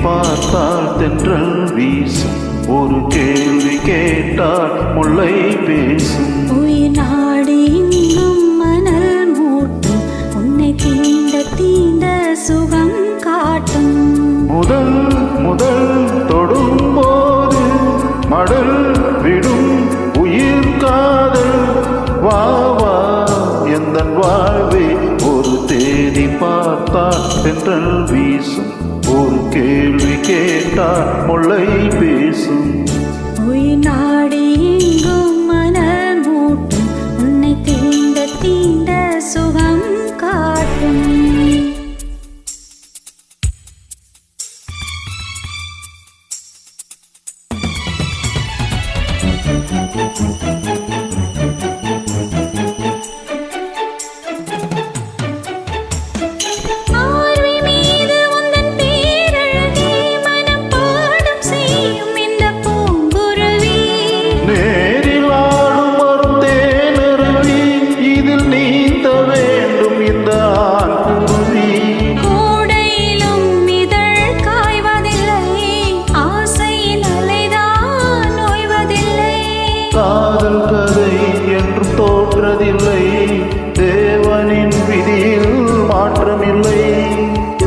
பார்த்தால் தென்றல் வீசும், ஒரு கேள்வி கேட்டால் முல்லை பேசும். உயிர் நாடி எங்கும் மணல் மூட்டும், உன்னை தீண்ட தீண்ட சுகம் காட்டும். முதல் முதல் தொடும்போது மடல் விடும் உயிர் காதல். வா வா எந்தன் வாழ்வே, ஒரு தேதி பார்த்தால் தென்றல் வீசும், ஒரு கேள்வி கேட்டால் முல்லை பேசும். உயிர் நாடி எங்கும் மணல் மூட்டும், உன்னை தீண்ட தீண்ட சுகம் காட்டும். காதல் கதை என்றும் தோற்றதில்லை, தேவனின் விதியில் மாற்றமில்லை.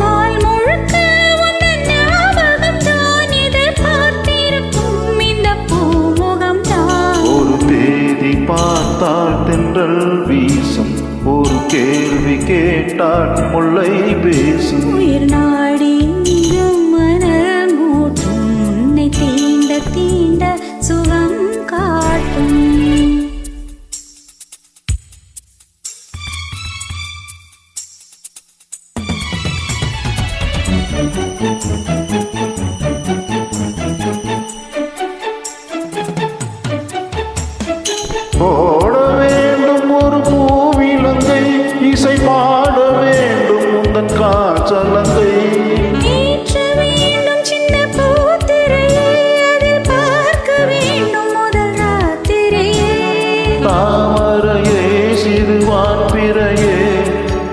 நாள் முழுக்க உந்தன் ஞாபகம் தான், எதிர்பார்த்திருக்கும் இந்த பூமுகம் தான். ஒரு தேதி பார்த்தால் தென்றல் வீசும், ஒரு கேள்வி கேட்டால் முல்லை பேசும். உயிர் நாடி எங்கும் மணல் மூட்டும், உன்னை தீண்ட தீண்ட சுகம் காட்டும். ஓட வேண்டும் ஒரு பூவிலங்கை, இசை பாட வேண்டும் உந்தன் காற்றலங்கை. ஏற்ற வேண்டும் சின்ன பூத்திரையை, அதில் பார்க்க வேண்டும் முதல் ராத்திரையே. தாமரையே சிறுவான் பிறையே,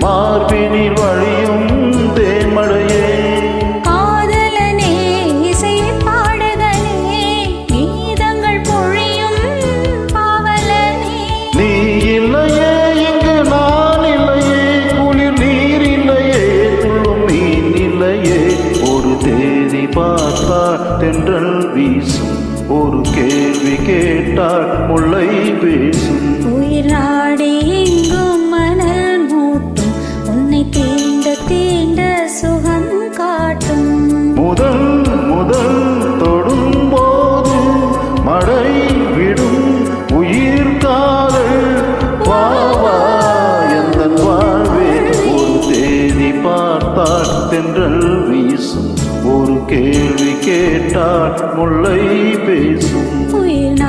மார்பினில் வழியும் தேன்மழையே. காதலனே இசை பாடகனே, கீதங்கள் பொழியும் பாவலனே. நீ இல்லையே இங்கு நான் இல்லையே, குளிர் நீர் இல்லையே துள்ளும் மீன் இல்லையே. ஒரு தேதி பார்த்தால் தென்றல் வீசும், ஒரு கேள்வி கேட்டால் முல்லை பேசும். உயிர் நாடி எங்கும் மணல் மூட்டும், உன்னை தீண்ட தீண்ட சுகம் காட்டும். முதல் முதல் தொடும்போது மழை விடும் உயிர் காதல். வா வா எந்தன் வாழ்வே, ஒரு தேதி பார்த்தால் தென்றல் வீசும், ஒரு கேள்வி கேட்டால் முல்லை பேசும். உயிர்